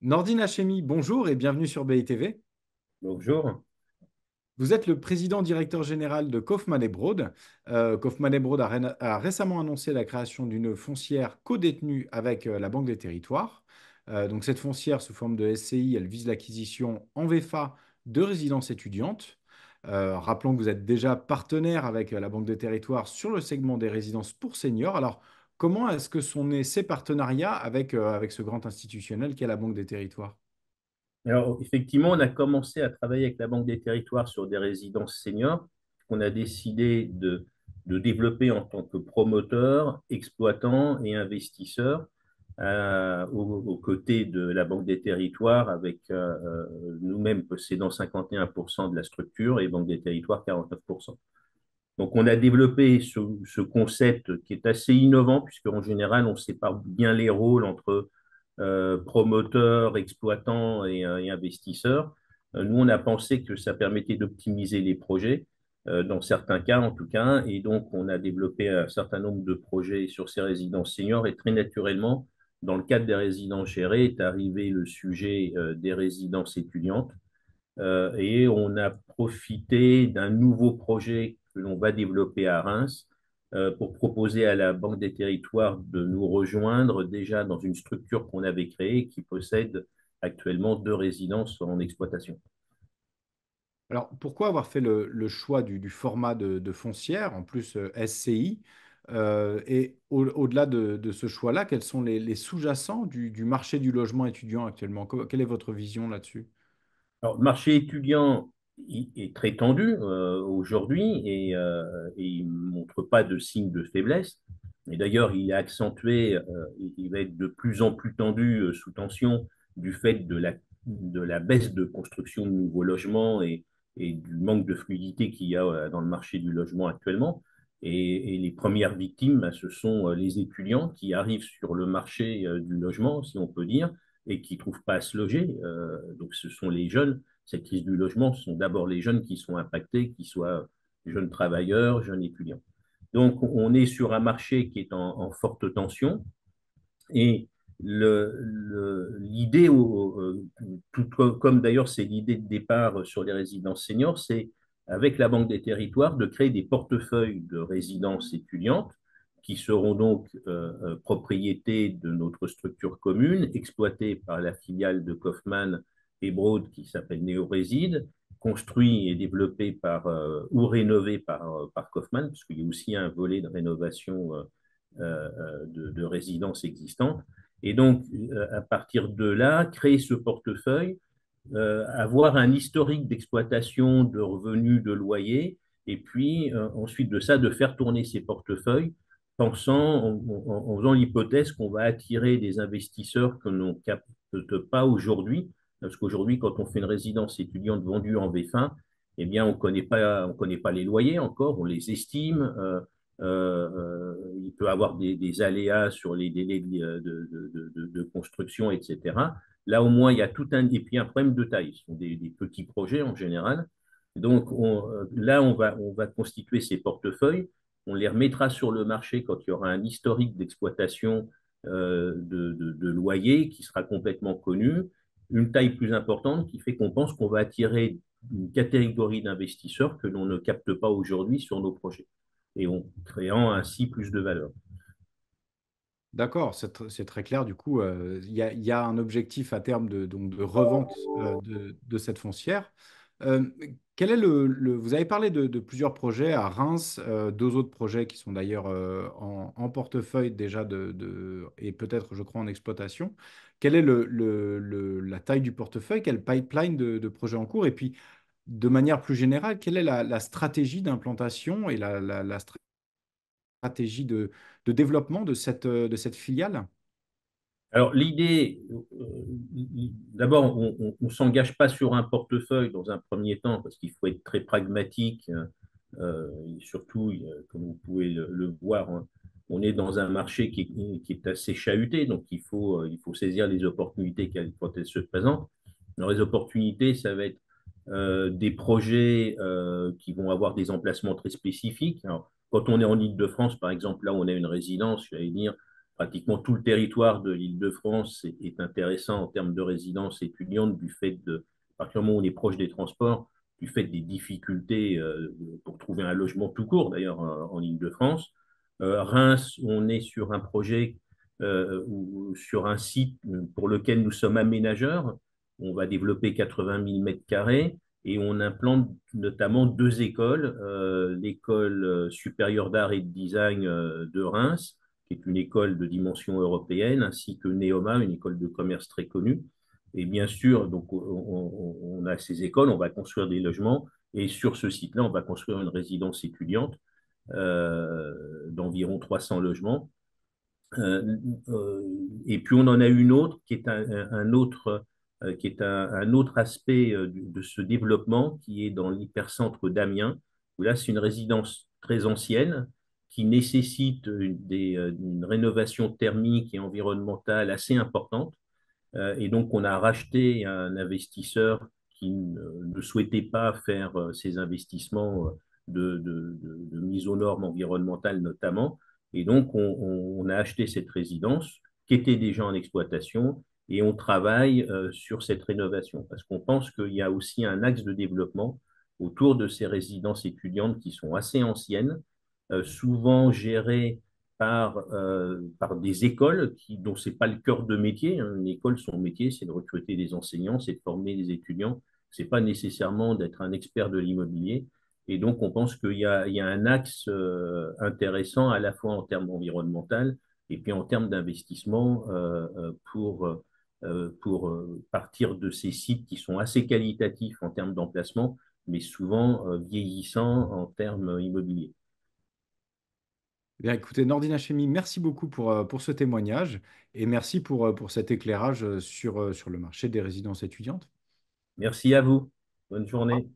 Nordine Hachemi, bonjour et bienvenue sur BITV. Bonjour. Vous êtes le président directeur général de Kaufmann et Broad. Kaufmann et Broad a récemment annoncé la création d'une foncière codétenue avec la Banque des Territoires. Donc cette foncière sous forme de SCI, elle vise l'acquisition en VFA de résidences étudiantes. Rappelons que vous êtes déjà partenaire avec la Banque des Territoires sur le segment des résidences pour seniors. Alors, comment est-ce que sont nés ces partenariats avec ce grand institutionnel qu'est la Banque des Territoires? Alors, effectivement, on a commencé à travailler avec la Banque des Territoires sur des résidences seniors qu'on a décidé de développer en tant que promoteur, exploitant et investisseur aux côtés de la Banque des Territoires avec nous-mêmes possédant 51% de la structure et Banque des Territoires 49%. Donc, on a développé ce concept qui est assez innovant, puisqu'en général, on sépare bien les rôles entre promoteurs, exploitants et investisseurs. Nous, on a pensé que ça permettait d'optimiser les projets, dans certains cas en tout cas, et donc on a développé un certain nombre de projets sur ces résidences seniors, et très naturellement, dans le cadre des résidences gérées, est arrivé le sujet des résidences étudiantes. Et on a profité d'un nouveau projet que l'on va développer à Reims pour proposer à la Banque des Territoires de nous rejoindre déjà dans une structure qu'on avait créée qui possède actuellement deux résidences en exploitation. Alors, pourquoi avoir fait le choix du format de foncière, en plus SCI, et au-delà de ce choix-là, quels sont les sous-jacents du marché du logement étudiant actuellement? Quelle est votre vision là-dessus? Alors, le marché étudiant est très tendu aujourd'hui et il ne montre pas de signe de faiblesse. Et d'ailleurs, il est accentué, il va être de plus en plus tendu, sous tension, du fait de la baisse de construction de nouveaux logements et du manque de fluidité qu'il y a dans le marché du logement actuellement. Et les premières victimes, ben, ce sont les étudiants qui arrivent sur le marché du logement, si on peut dire, et qui ne trouvent pas à se loger. Donc, ce sont les jeunes. Cette crise du logement, ce sont d'abord les jeunes qui sont impactés, qu'ils soient jeunes travailleurs, jeunes étudiants. Donc, on est sur un marché qui est en forte tension et l'idée, tout comme d'ailleurs c'est l'idée de départ sur les résidences seniors, c'est avec la Banque des Territoires de créer des portefeuilles de résidences étudiantes qui seront donc propriété de notre structure commune, exploitée par la filiale de Kaufmann et Broad qui s'appelle Néo-Réside, construit et développé ou rénové par Kaufmann, parce qu'il y a aussi un volet de rénovation de résidences existantes. Et donc, à partir de là, créer ce portefeuille, avoir un historique d'exploitation, de revenus, de loyers, et puis ensuite de ça, de faire tourner ces portefeuilles, en faisant l'hypothèse qu'on va attirer des investisseurs que l'on ne capte pas aujourd'hui, parce qu'aujourd'hui, quand on fait une résidence étudiante vendue en VFA, eh bien, on connaît pas les loyers encore, on les estime. Il peut y avoir des aléas sur les délais de construction, etc. Là, au moins, il y a tout un, et puis un problème de taille. Ce sont des petits projets en général. Donc, là, on va constituer ces portefeuilles. On les remettra sur le marché quand il y aura un historique d'exploitation de loyer qui sera complètement connu, une taille plus importante qui fait qu'on pense qu'on va attirer une catégorie d'investisseurs que l'on ne capte pas aujourd'hui sur nos projets et en créant ainsi plus de valeur. D'accord, c'est très clair. Du coup, il y a un objectif à terme donc de revente de cette foncière. Euh, Vous avez parlé de plusieurs projets à Reims, deux autres projets qui sont d'ailleurs en portefeuille déjà et peut-être, je crois, en exploitation. Quelle est la taille du portefeuille? Quel pipeline de projets en cours? Et puis, de manière plus générale, quelle est la stratégie d'implantation et la stratégie de développement de cette filiale? Alors, l'idée, d'abord, on ne s'engage pas sur un portefeuille dans un premier temps parce qu'il faut être très pragmatique. Et surtout, comme vous pouvez le voir, hein, on est dans un marché qui est assez chahuté, donc il faut saisir les opportunités quand elles se présentent. Alors, les opportunités, ça va être des projets qui vont avoir des emplacements très spécifiques. Alors, quand on est en Île-de-France, par exemple, là, on a une résidence, j'allais dire, pratiquement tout le territoire de l'Île-de-France est intéressant en termes de résidence étudiante du fait de, à partir du moment où on est proche des transports, du fait des difficultés pour trouver un logement tout court d'ailleurs en Île-de-France. Reims, on est sur un projet ou sur un site pour lequel nous sommes aménageurs. On va développer 80 000 mètres carrés et on implante notamment deux écoles, l'école supérieure d'art et de design de Reims, qui est une école de dimension européenne, ainsi que Neoma, une école de commerce très connue. Et bien sûr, donc, on a ces écoles, on va construire des logements, et sur ce site-là, on va construire une résidence étudiante d'environ 300 logements. Euh, et puis on en a une autre qui est un autre qui est un autre aspect de ce développement qui est dans l'hypercentre d'Amiens, où là c'est une résidence très ancienne qui nécessite une rénovation thermique et environnementale assez importante. Et donc, on a racheté un investisseur qui ne souhaitait pas faire ces investissements de mise aux normes environnementales notamment. Et donc, on a acheté cette résidence qui était déjà en exploitation et on travaille sur cette rénovation parce qu'on pense qu'il y a aussi un axe de développement autour de ces résidences étudiantes qui sont assez anciennes, souvent gérées par des écoles dont ce n'est pas le cœur de métier. Hein. Une école, son métier, c'est de recruter des enseignants, c'est de former des étudiants. Ce n'est pas nécessairement d'être un expert de l'immobilier. Et donc, on pense qu'il y a un axe intéressant à la fois en termes environnemental et puis en termes d'investissement pour partir de ces sites qui sont assez qualitatifs en termes d'emplacement, mais souvent vieillissants en termes immobiliers. Bien, écoutez, Nordina Chemie, merci beaucoup pour ce témoignage et merci pour cet éclairage sur le marché des résidences étudiantes. Merci à vous. Bonne journée.